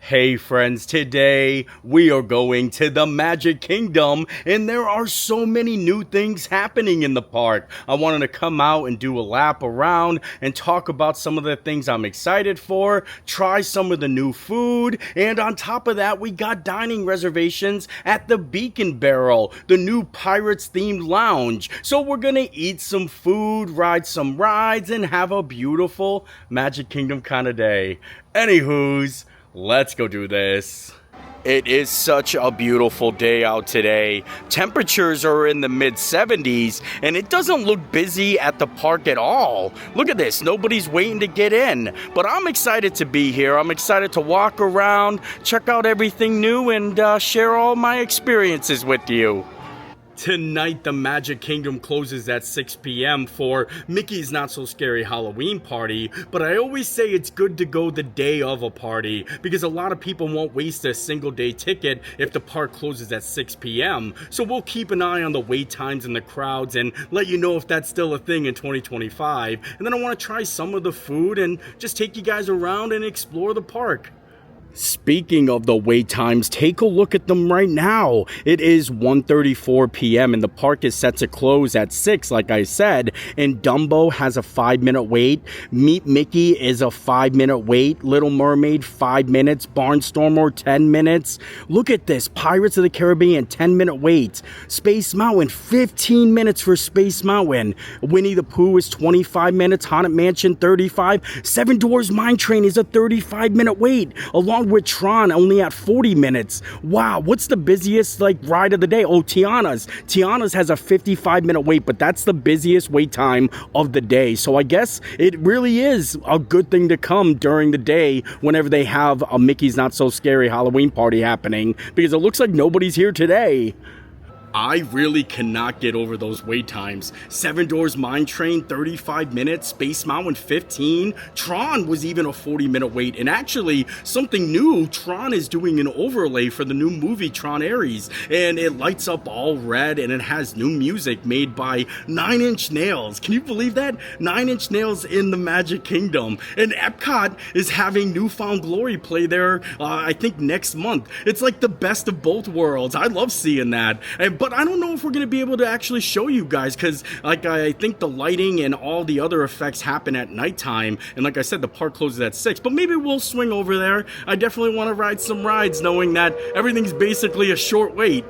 Hey friends, today we are going to the Magic Kingdom and there are so many new things happening in the park. I wanted to come out and do a lap around and talk about some of the things I'm excited for, try some of the new food, and on top of that we got dining reservations at the Beak Barrel, the new Pirates themed lounge. So we're gonna eat some food, ride some rides, and have a beautiful Magic Kingdom kind of day. Anywho's, let's go do this. It is such a beautiful day out today. Temperatures are in the mid 70s and it doesn't look busy at the park at all. Look at this, nobody's waiting to get in. But I'm excited to be here. I'm excited to walk around, check out everything new, and share all my experiences with you. Tonight, the Magic Kingdom closes at 6 p.m. for Mickey's Not So Scary Halloween Party, but I always say it's good to go the day of a party because a lot of people won't waste a single day ticket if the park closes at 6 p.m. So we'll keep an eye on the wait times and the crowds and let you know if that's still a thing in 2025. And then I want to try some of the food and just take you guys around and explore the park. Speaking of the wait times, take a look at them right now. It is 1:34 p.m. and the park is set to close at 6, like I said. And Dumbo has a 5-minute wait. Meet Mickey is a 5-minute wait. Little Mermaid, 5 minutes. Barnstormer, 10 minutes. Look at this. Pirates of the Caribbean, 10-minute wait. Space Mountain, 15 minutes for Space Mountain. Winnie the Pooh is 25 minutes. Haunted Mansion, 35. Seven Dwarfs Mine Train is a 35-minute wait. Along with Tron only at 40 minutes. Wow, what's the busiest ride of the day? Oh, Tiana's has a 55-minute wait, but that's the busiest wait time of the day. So I guess it really is a good thing to come during the day whenever they have a Mickey's Not So Scary Halloween party happening, because it looks like nobody's here today. I really cannot get over those wait times. Seven Dwarfs Mine Train, 35 minutes. Space Mountain, 15. Tron was even a 40-minute wait. And actually, something new, Tron is doing an overlay for the new movie Tron Ares. And it lights up all red and it has new music made by 9 Inch Nails. Can you believe that? 9 Inch Nails in the Magic Kingdom. And Epcot is having New Found Glory play there, I think next month. It's like the best of both worlds. I love seeing that. But I don't know if we're going to be able to actually show you guys because I think the lighting and all the other effects happen at nighttime. And like I said, the park closes at 6. But maybe we'll swing over there. I definitely want to ride some rides knowing that everything's basically a short wait.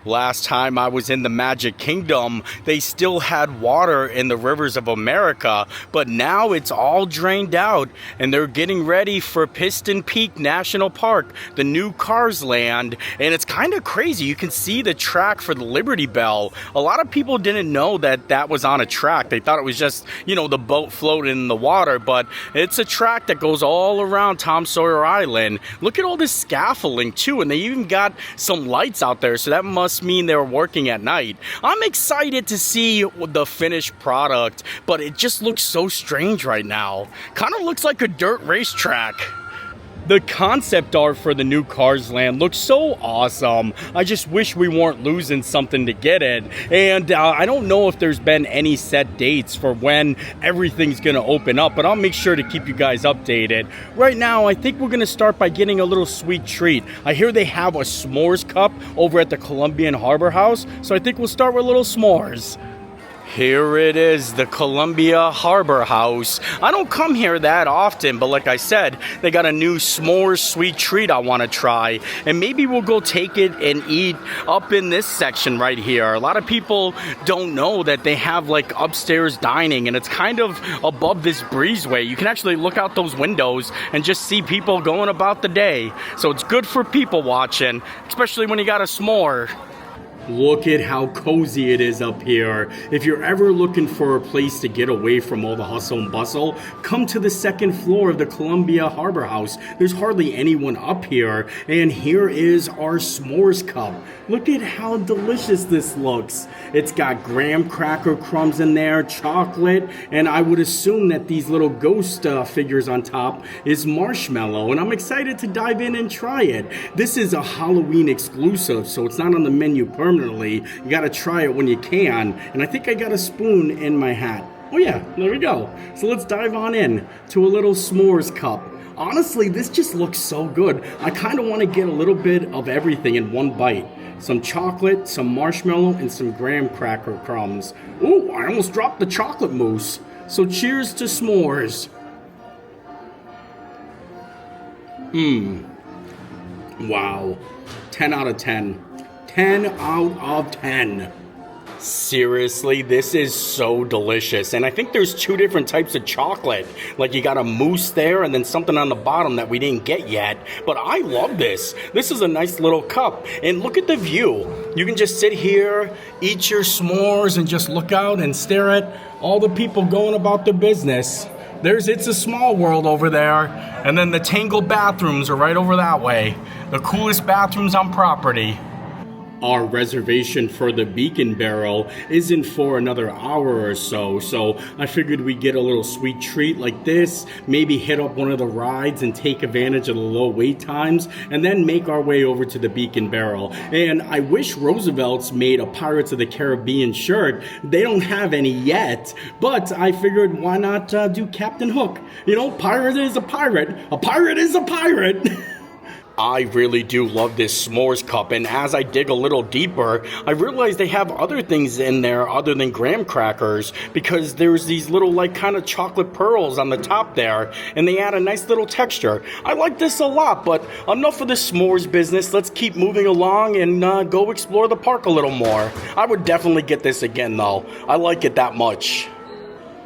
Last time I was in the Magic Kingdom, they still had water in the rivers of America, but now it's all drained out, and they're getting ready for Piston Peak National Park, the new Cars Land, and it's kind of crazy. You can see the track for the Liberty Bell. A lot of people didn't know that that was on a track. They thought it was just, the boat floating in the water, but it's a track that goes all around Tom Sawyer Island. Look at all this scaffolding, too, and they even got some lights out there, so that must mean they're working at night. I'm excited to see the finished product, but it just looks so strange right now. Kind of looks like a dirt racetrack. The concept art for the new Cars Land looks so awesome. I just wish we weren't losing something to get it. And I don't know if there's been any set dates for when everything's going to open up, but I'll make sure to keep you guys updated. Right now, I think we're going to start by getting a little sweet treat. I hear they have a s'mores cup over at the Columbian Harbor House, so I think we'll start with little s'mores. Here it is, the Columbia Harbor House. I don't come here that often, but like I said, they got a new s'mores sweet treat I want to try. And maybe we'll go take it and eat up in this section right here. A lot of people don't know that they have upstairs dining, and it's kind of above this breezeway. You can actually look out those windows and just see people going about the day. So it's good for people watching, especially when you got a s'more. Look at how cozy it is up here. If you're ever looking for a place to get away from all the hustle and bustle, come to the second floor of the Columbia Harbor House. There's hardly anyone up here, and here is our s'mores cup. Look at how delicious this looks. It's got graham cracker crumbs in there, chocolate, and I would assume that these little ghost figures on top is marshmallow, and I'm excited to dive in and try it. This is a Halloween exclusive, so it's not on the menu permanently. You gotta try it when you can, and I think I got a spoon in my hat. Oh yeah, there we go. So let's dive on in to a little s'mores cup. Honestly, this just looks so good. I kind of want to get a little bit of everything in one bite. Some chocolate, some marshmallow, and some graham cracker crumbs. Ooh, I almost dropped the chocolate mousse. So cheers to s'mores. Wow. 10 out of 10. 10 out of 10. Seriously, this is so delicious. And I think there's two different types of chocolate. Like you got a mousse there and then something on the bottom that we didn't get yet. But I love this. This is a nice little cup. And look at the view. You can just sit here, eat your s'mores, and just look out and stare at all the people going about their business. There's It's a Small World over there. And then the Tangled bathrooms are right over that way. The coolest bathrooms on property. Our reservation for the Beacon Barrel isn't for another hour or so, so I figured we'd get a little sweet treat like this, maybe hit up one of the rides and take advantage of the low wait times, and then make our way over to the Beacon Barrel. And I wish Roosevelt's made a Pirates of the Caribbean shirt. They don't have any yet, but I figured why not do Captain Hook? You know, pirate is a pirate. A pirate is a pirate. I really do love this s'mores cup, and as I dig a little deeper, I realize they have other things in there other than graham crackers, because there's these little like kind of chocolate pearls on the top there, and they add a nice little texture. I like this a lot, but enough of the s'mores business. Let's keep moving along and go explore the park a little more. I would definitely get this again though. I like it that much.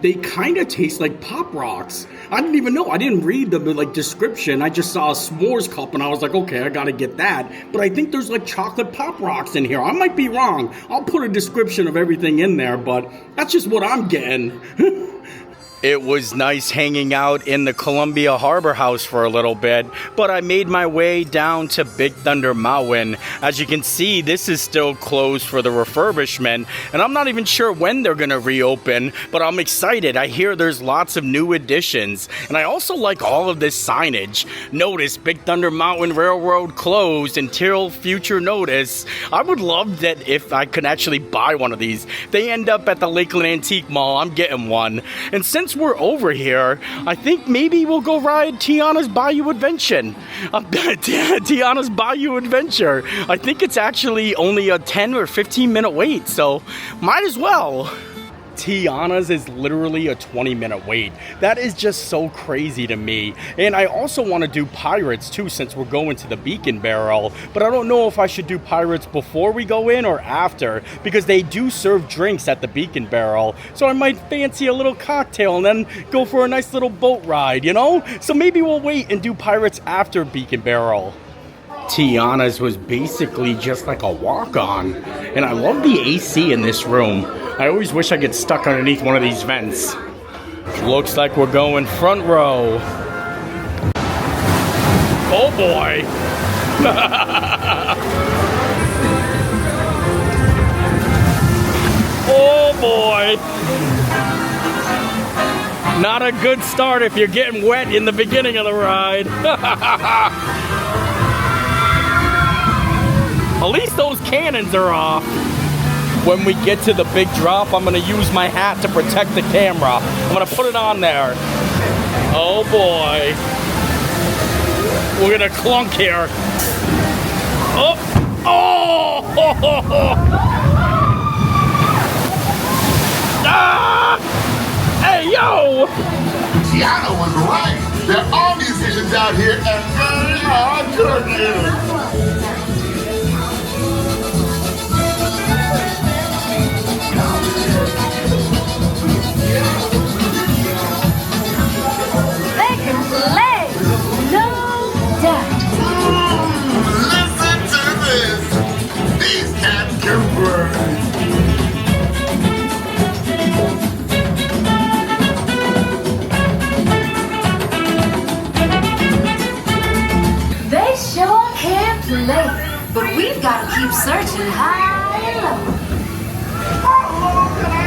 They kind of taste like Pop Rocks. I didn't even know. I didn't read the description. I just saw a s'mores cup and I was like, okay, I gotta get that. But I think there's like chocolate Pop Rocks in here. I might be wrong. I'll put a description of everything in there, but that's just what I'm getting. It was nice hanging out in the Columbia Harbor House for a little bit, but I made my way down to Big Thunder Mountain. As you can see, this is still closed for the refurbishment, and I'm not even sure when they're going to reopen, but I'm excited. I hear there's lots of new additions, and I also like all of this signage. Notice Big Thunder Mountain Railroad closed until future notice. I would love that if I could actually buy one of these. They end up at the Lakeland Antique Mall. I'm getting one. And since we're over here, I think maybe we'll go ride Tiana's Bayou Adventure. Tiana's Bayou Adventure. I think it's actually only a 10 or 15 minute wait, so might as well. Tiana's is literally a 20-minute wait. That is just so crazy to me. And I also want to do Pirates too, since we're going to the Beacon Barrel. But I don't know if I should do Pirates before we go in or after, because they do serve drinks at the Beacon Barrel. So I might fancy a little cocktail and then go for a nice little boat ride, you know? So maybe we'll wait and do Pirates after Beacon Barrel. Tiana's was basically just like a walk-on. And I love the AC in this room. I always wish I could stuck underneath one of these vents. Looks like we're going front row. Oh boy! Oh boy! Not a good start if you're getting wet in the beginning of the ride. At least those cannons are off. When we get to the big drop, I'm gonna use my hat to protect the camera. I'm gonna put it on there. Oh boy. We're gonna clunk here. Oh! Oh! Ah! Hey, yo! Tiana was right. There are musicians out here and very hard working. They can play, no doubt. Listen to this. These cats can burn. They sure can play, but we've got to keep searching high and low. How low can I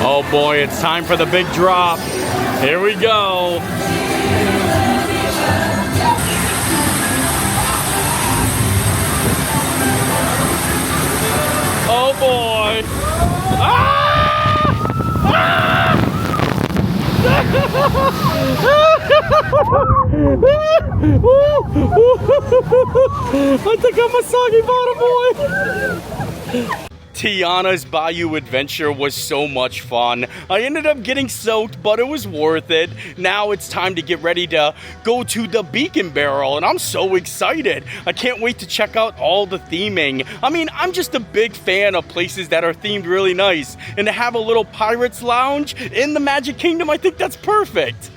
Oh boy, it's time for the big drop. Here we go. Oh boy. Ah! Ah! I think I'm a soggy bottom boy. Tiana's Bayou Adventure was so much fun. I ended up getting soaked, but it was worth it. Now it's time to get ready to go to the Beak and Barrel, and I'm so excited. I can't wait to check out all the theming. I mean, I'm just a big fan of places that are themed really nice, and to have a little Pirates Lounge in the Magic Kingdom, I think that's perfect.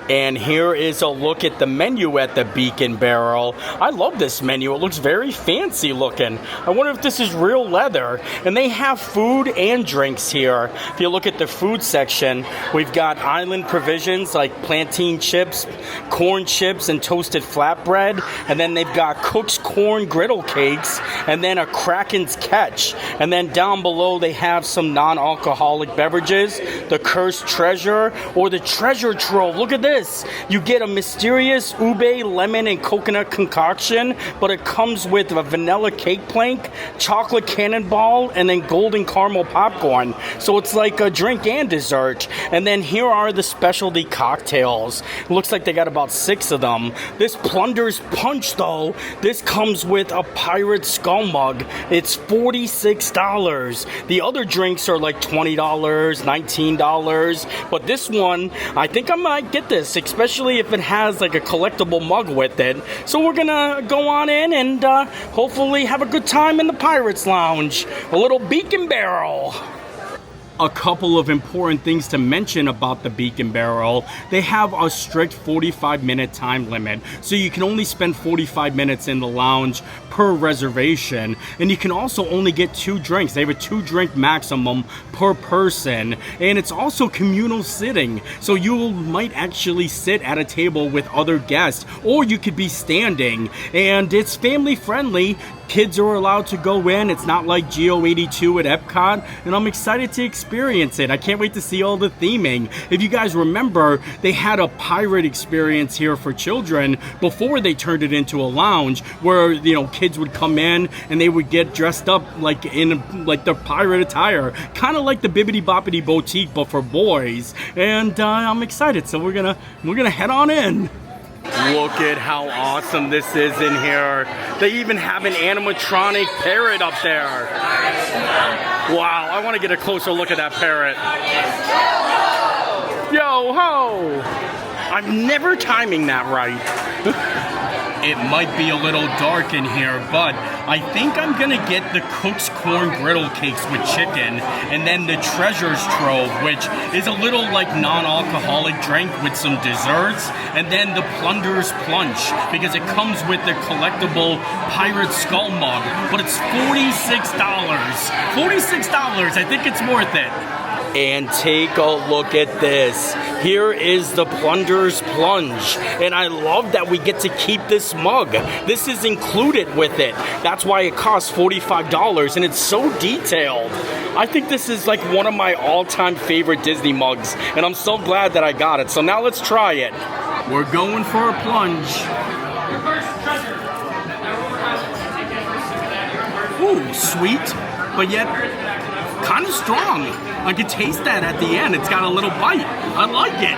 And here is a look at the menu at the Beak and Barrel. I love this menu. It looks very fancy looking. I wonder if this is real leather. And they have food and drinks here. If you look at the food section, we've got island provisions like plantain chips, corn chips, and toasted flatbread. And then they've got Cook's corn griddle cakes, and then a Kraken's Catch. And then down below they have some non-alcoholic beverages, the Cursed Treasure, or the Treasure Trove. Look at this. You get a mysterious ube, lemon, and coconut concoction, but it comes with a vanilla cake plank, chocolate cannonball, and then golden caramel popcorn. So it's like a drink and dessert. And then here are the specialty cocktails. It looks like they got about 6 of them. This Plunder's Punch, though, this comes with a pirate skull mug. It's $46. The other drinks are like $20, $19, but this one, I think I might get this, especially if it has like a collectible mug with it. So we're gonna go on in and hopefully have a good time in the Pirates Lounge. A little Beak and Barrel. A couple of important things to mention about the Beak and Barrel. They have a strict 45-minute time limit, so you can only spend 45 minutes in the lounge per reservation, and you can also only get 2 drinks. They have a 2-drink maximum per person, and it's also communal sitting, so you might actually sit at a table with other guests, or you could be standing, and it's family friendly. Kids are allowed to go in. It's not like Geo82 at Epcot, and I'm excited to experience it. I can't wait to see all the theming. If you guys remember, they had a pirate experience here for children before they turned it into a lounge, where, you know, kids would come in and they would get dressed up like in like their pirate attire, kind of like the Bibbidi Boppity Boutique, but for boys. And I'm excited, so we're gonna head on in. Look at how awesome this is in here. They even have an animatronic parrot up there. Wow, I want to get a closer look at that parrot. Yo ho! I'm never timing that right. It might be a little dark in here, but I think I'm gonna get the Cook's corn griddle cakes with chicken, and then the Treasures Trove, which is a little like non-alcoholic drink with some desserts, and then the Plunder's Plunge, because it comes with the collectible pirate skull mug, but it's $46. $46, I think it's worth it. And take a look at this. Here is the Plunder's Plunge. And I love that we get to keep this mug. This is included with it. That's why it costs $45, and it's so detailed. I think this is like one of my all-time favorite Disney mugs, and I'm so glad that I got it. So now let's try it. We're going for a plunge. Ooh, sweet, but yet kind of strong. I could taste that at the end. It's got a little bite. I like it.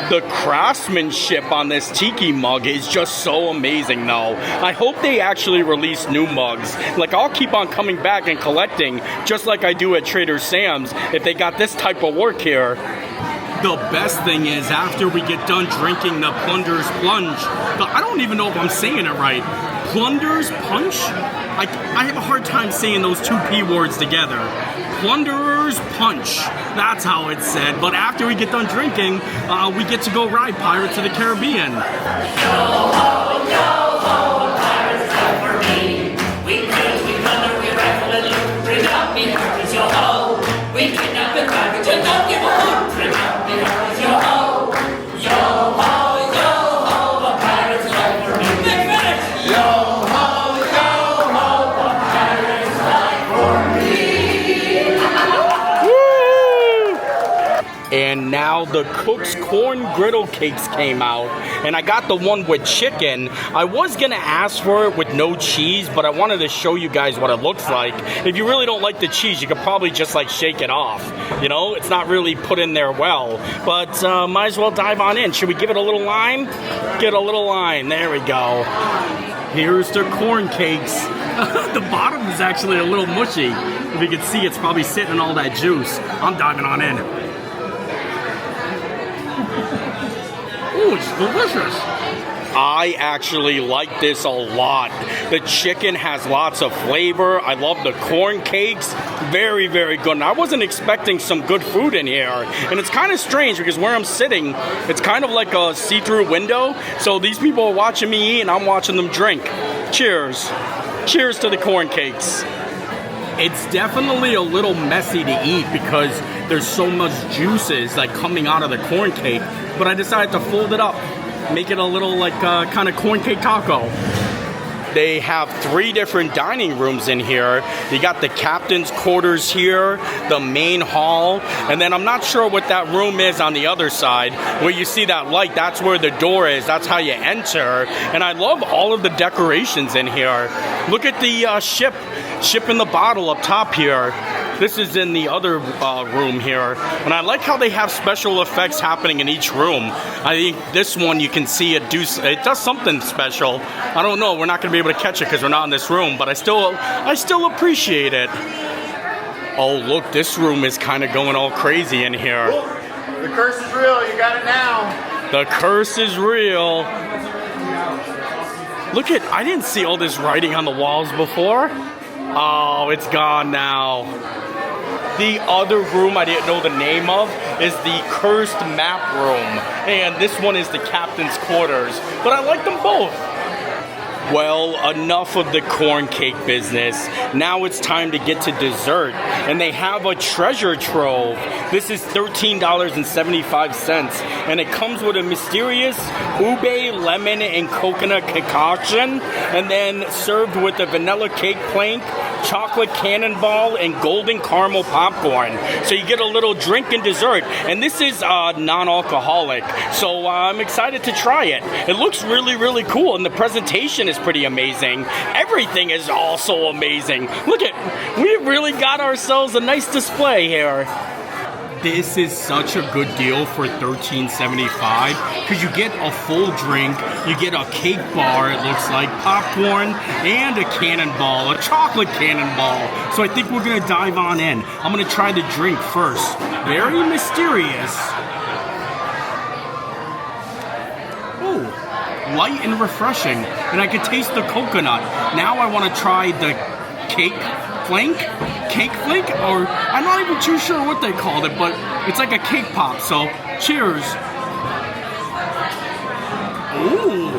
The craftsmanship on this tiki mug is just so amazing, though. I hope they actually release new mugs. Like, I'll keep on coming back and collecting, just like I do at Trader Sam's, if they got this type of work here. The best thing is, after we get done drinking the Plunder's Plunge, I don't even know if I'm saying it right. Plunder's Punch? I have a hard time saying those 2 P words together. Plunder's Punch. That's how it's said. But after we get done drinking, we get to go ride Pirates of the Caribbean. Yo ho, pirates come for me. We cruise, we plunder, we rifle and loot. Bring out me pirates, yo ho. We kidnap and ravage and don't give a hoot. Bring out me pirates, yo ho. Yo ho, a pirate's life for me. Big finish! Yo ho, a pirate's life for me. Cook's corn griddle cakes came out, and I got the one with chicken. I was gonna ask for it with no cheese, but I wanted to show you guys what it looks like. If you really don't like the cheese, you could probably just like shake it off. You know, it's not really put in there well, but might as well dive on in. Should we give it a little lime? Get a little lime. There we go. Here's the corn cakes. The bottom is actually a little mushy. If you can see, it's probably sitting in all that juice. I'm diving on in. Ooh, it's delicious. I actually like this a lot. The chicken has lots of flavor. I love the corn cakes. Very, very good. And I wasn't expecting some good food in here. And it's kind of strange because where I'm sitting, it's kind of like a see-through window. So these people are watching me eat and I'm watching them drink. Cheers. Cheers to the corn cakes. It's definitely a little messy to eat because there's so much juices like coming out of the corn cake. But I decided to fold it up. Make it a little like kind of corn cake taco. They have 3 different dining rooms in here. You got the captain's quarters here, the main hall, and then I'm not sure what that room is on the other side. Where you see that light, that's where the door is. That's how you enter. And I love all of the decorations in here. Look at the ship in the bottle up top here. This is in the other room here. And I like how they have special effects happening in each room. I think this one you can see it does something special. I don't know, we're not going to be able to catch it because we're not in this room, but I still appreciate it. Oh, look, this room is kind of going all crazy in here. The curse is real, you got it now. The curse is real. Look at, I didn't see all this writing on the walls before. Oh, it's gone now. The other room I didn't know the name of is the Cursed Map Room. And this one is the captain's quarters. But I like them both. Well, enough of the corn cake business. Now it's time to get to dessert. And they have a treasure trove. This is $13.75. And it comes with a mysterious ube, lemon, and coconut concoction. And then served with a vanilla cake plank, chocolate cannonball, and golden caramel popcorn. So you get a little drink and dessert. And this is non-alcoholic. So I'm excited to try it. It looks really, really cool. And the presentation is pretty amazing. Everything is also amazing. Look at, we really got ourselves a nice display here. This is such a good deal for $13.75 because you get a full drink, you get a cake bar, it looks like, popcorn, and a cannonball, a chocolate cannonball. So I think we're going to dive on in. I'm going to try the drink first. Very mysterious. Oh, light and refreshing. And I can taste the coconut. Now I want to try the cake flake, or I'm not even too sure what they called it, but it's like a cake pop, so cheers. Ooh.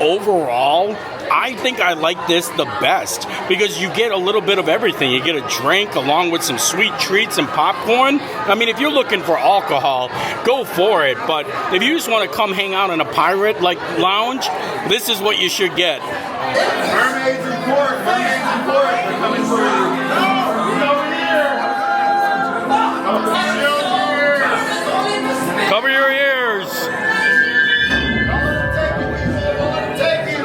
Overall, I think I like this the best because you get a little bit of everything. You get a drink along with some sweet treats and popcorn. I mean, if you're looking for alcohol, go for it, but if you just want to come hang out in a pirate like lounge, this is what you should get. Mermaids in court, they're coming for you. No, he's over here. Cover your ears. Take you.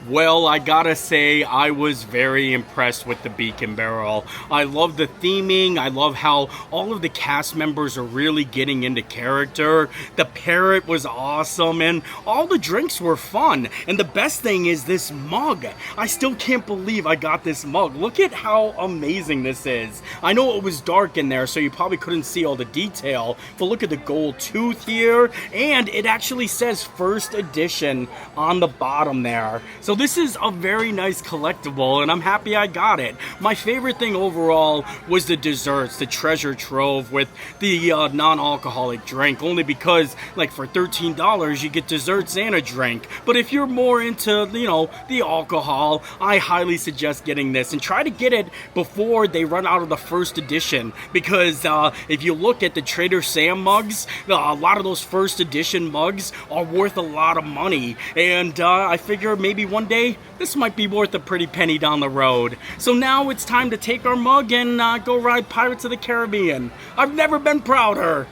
Well, I gotta say, I was very impressed with the Beak and Barrel. I love the theming. I love how all of the cast members are really getting into character. The parrot was awesome, and all the drinks were fun. And the best thing is this mug. I still can't believe I got this mug. Look at how amazing this is. I know it was dark in there, so you probably couldn't see all the detail, but look at the gold tooth here, and it actually says first edition on the bottom there. So this is a very nice collectible, and I'm happy I got it. My favorite thing overall was the desserts, the treasure trove with the non-alcoholic drink, only because, like, for $13 you get desserts and a drink. But if you're more into, you know, the alcohol, I highly suggest getting this, and try to get it before they run out of the first edition, because if you look at the Trader Sam mugs, a lot of those first edition mugs are worth a lot of money, and I figure maybe one day this might be worth a pretty penny down the road. So now it's time to take our mug and go ride Pirates of the Caribbean. I've never been prouder.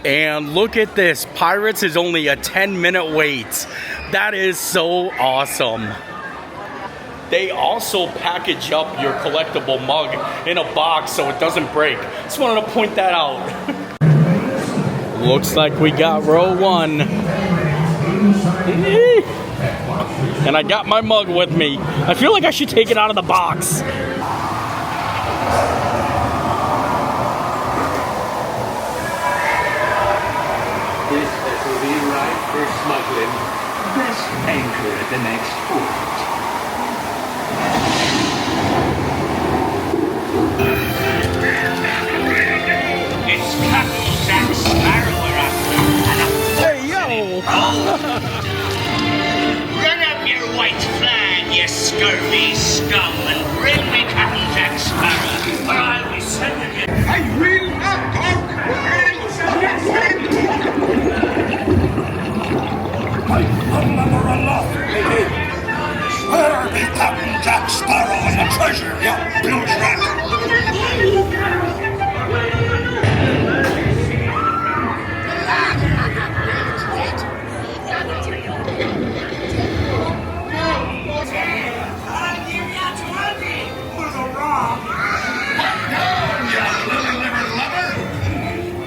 And look at this, Pirates is only a 10-minute wait. That is so awesome. They also package up your collectible mug in a box so it doesn't break. Just wanted to point that out. Looks like we got row one. And I got my mug with me. I feel like I should take it out of the box. This vessel be right for smuggling. Best anchor at the next port. It's Captain Jack Sparrow we're after. Hey, yo! Run up your white flag, you scurvy scum, and bring me Captain Jack Sparrow, or I'll be sending you. I will not talk. Where be Captain Jack Sparrow and the treasure, you blues rat?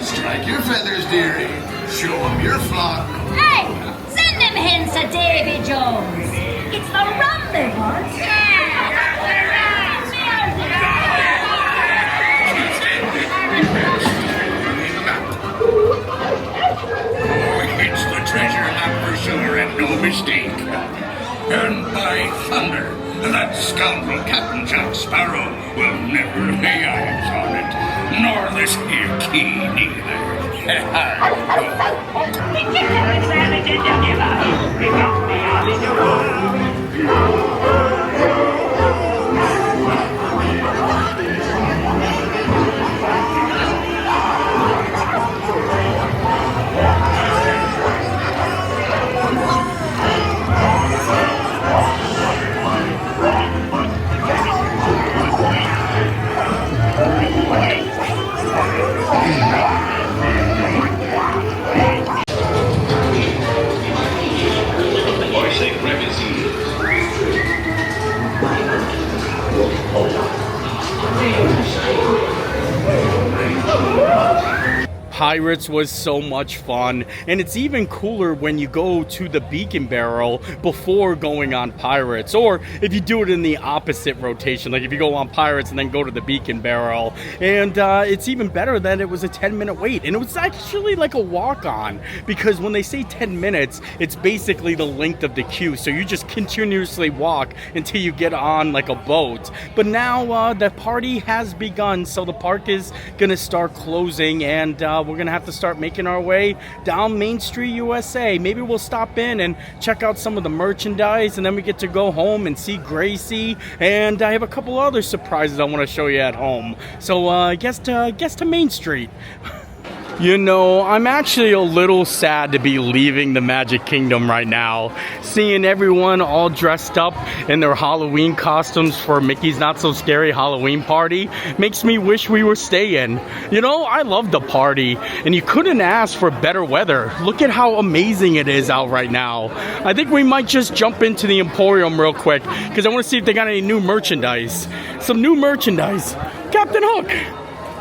Strike your feathers, dearie. Show them your flock. Hey, send them hints to Davy Jones. It's the rum they want. It's the treasure map for sure, and no mistake. And by thunder, that scoundrel Captain Jack Sparrow will never lay eyes on it, nor this here key neither. Pirates was so much fun, and it's even cooler when you go to the Beacon Barrel before going on Pirates, or if you do it in the opposite rotation, like if you go on Pirates and then go to the Beacon Barrel. And it's even better that it was a 10-minute wait, and it was actually like a walk-on, because when they say 10 minutes, it's basically the length of the queue, so you just continuously walk until you get on like a boat. But now the party has begun, so the park is gonna start closing, and we're gonna have to start making our way down Main Street, USA. Maybe we'll stop in and check out some of the merchandise, and then we get to go home and see Gracie. And I have a couple other surprises I want to show you at home. So guess to Main Street. You know, I'm actually a little sad to be leaving the Magic Kingdom right now. Seeing everyone all dressed up in their Halloween costumes for Mickey's Not So Scary Halloween party makes me wish we were staying. You know, I love the party, and you couldn't ask for better weather. Look at how amazing it is out right now. I think we might just jump into the Emporium real quick, because I want to see if they got any new merchandise. Some new merchandise. Captain Hook!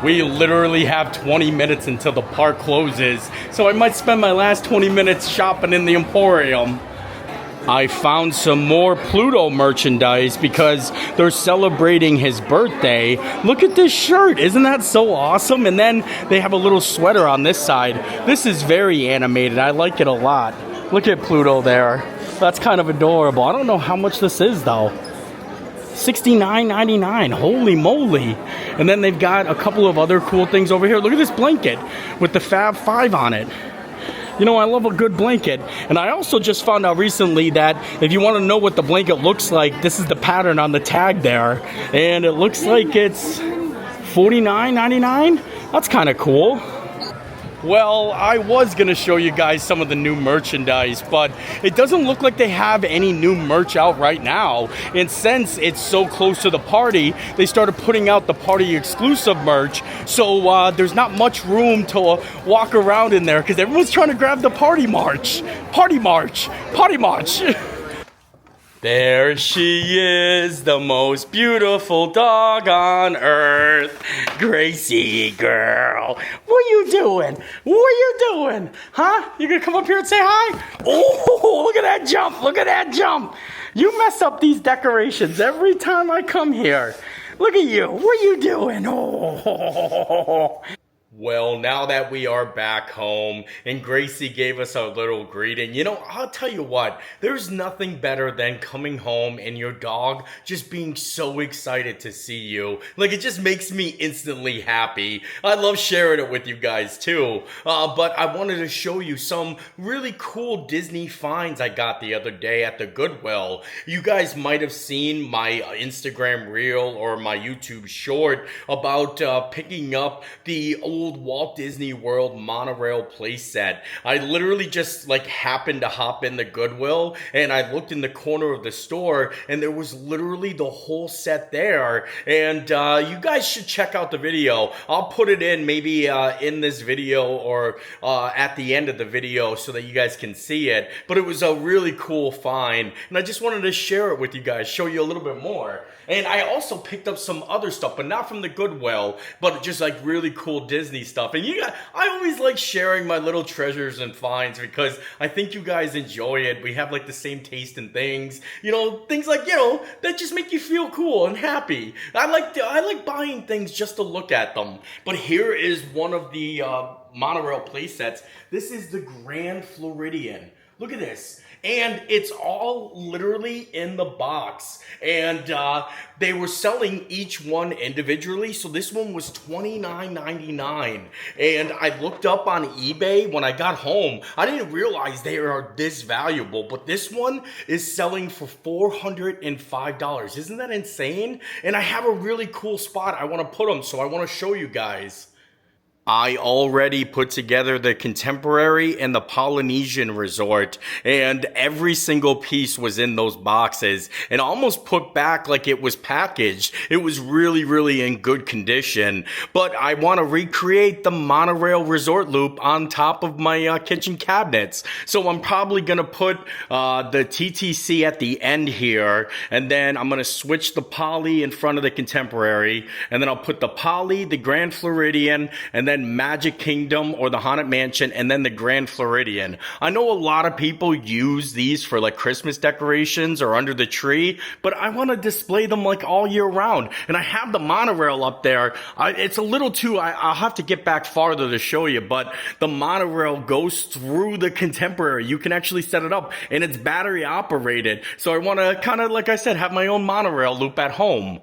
We literally have 20 minutes until the park closes, so I might spend my last 20 minutes shopping in the Emporium. I found some more Pluto merchandise because they're celebrating his birthday. Look at this shirt. Isn't that so awesome? And then they have a little sweater on this side. This is very animated. I like it a lot. Look at Pluto there. That's kind of adorable. I don't know how much this is though. $69.99. Holy moly. And then they've got a couple of other cool things over here. Look at this blanket with the Fab 5 on it. You know, I love a good blanket. And I also just found out recently that if you want to know what the blanket looks like, this is the pattern on the tag there. And it looks like it's $49.99. That's kind of cool. Well, I was going to show you guys some of the new merchandise, but it doesn't look like they have any new merch out right now. And since it's so close to the party, they started putting out the party exclusive merch. So there's not much room to walk around in there because everyone's trying to grab the party march. Party march. Party march. There she is, the most beautiful dog on earth. Gracie girl. What you doing? What you doing? Huh? You gonna come up here and say hi? Oh, look at that jump. Look at that jump. You mess up these decorations every time I come here. Look at you. What you doing? Oh. Well, now that we are back home and Gracie gave us a little greeting, you know, I'll tell you what, there's nothing better than coming home and your dog just being so excited to see you. Like, it just makes me instantly happy. I love sharing it with you guys too. But I wanted to show you some really cool Disney finds I got the other day at the Goodwill. You guys might have seen my Instagram reel or my YouTube short about picking up the old Walt Disney World monorail playset. I literally just like happened to hop in the Goodwill and I looked in the corner of the store and there was literally the whole set there. And you guys should check out the video. I'll put it in maybe in this video or at the end of the video so that you guys can see it. But it was a really cool find and I just wanted to share it with you guys, show you a little bit more. And I also picked up some other stuff, but not from the Goodwill, but just like really cool Disney stuff. And you guys, I always like sharing my little treasures and finds because I think you guys enjoy it. We have like the same taste in things, you know, things like, you know, that just make you feel cool and happy. I like buying things just to look at them. But here is one of the monorail play sets. This is the Grand Floridian. Look at this. And it's all literally in the box. And they were selling each one individually. So this one was $29.99. And I looked up on eBay when I got home. I didn't realize they are this valuable. But this one is selling for $405. Isn't that insane? And I have a really cool spot I want to put them. So I want to show you guys. I already put together the Contemporary and the Polynesian Resort, and every single piece was in those boxes and almost put back like it was packaged. It was really, really in good condition, but I want to recreate the monorail resort loop on top of my kitchen cabinets. So I'm probably going to put the TTC at the end here, and then I'm going to switch the Poly in front of the Contemporary, and then I'll put the Poly, the Grand Floridian, and then Magic Kingdom or the Haunted Mansion, and then the Grand Floridian. I know a lot of people use these for like Christmas decorations or under the tree, but I want to display them like all year round. And I have the monorail up there. It's a little too, I'll have to get back farther to show you, but the monorail goes through the Contemporary. You can actually set it up and it's battery operated. So I want to kind of, like I said, have my own monorail loop at home.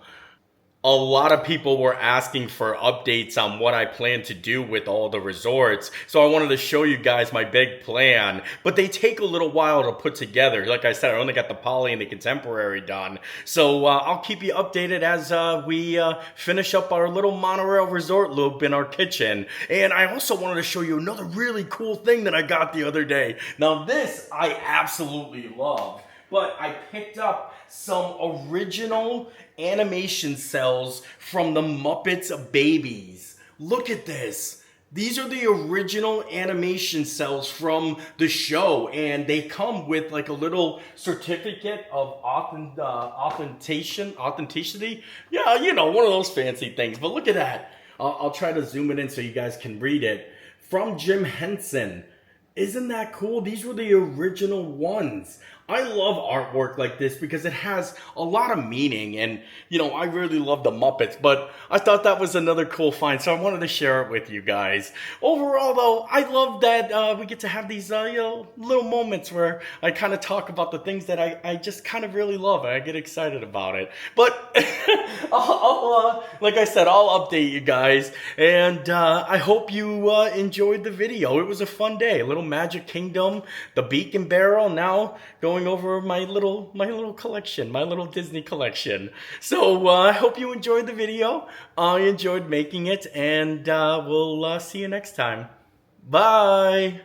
A lot of people were asking for updates on what I plan to do with all the resorts. So I wanted to show you guys my big plan. But they take a little while to put together. Like I said, I only got the Poly and the Contemporary done. So I'll keep you updated as we finish up our little monorail resort loop in our kitchen. And I also wanted to show you another really cool thing that I got the other day. Now this I absolutely love. But I picked up some original animation cells from the Muppets Babies. Look at this. These are the original animation cells from the show, and they come with like a little certificate of authenticity. Yeah, you know, one of those fancy things. But look at that. I'll try to zoom it in so you guys can read it. From Jim Henson. Isn't that cool? These were the original ones. I love artwork like this because it has a lot of meaning, and I really love the Muppets, but I thought that was another cool find, so I wanted to share it with you guys. Overall, though, I love that we get to have these little moments where I kind of talk about the things that I just kind of really love, and I get excited about it. But like I said, I'll update you guys, and I hope you enjoyed the video. It was a fun day, a little Magic Kingdom, the Beak and Barrel, now going over my little collection, my little Disney collection. So I hope you enjoyed the video. I enjoyed making it, and we'll see you next time. Bye.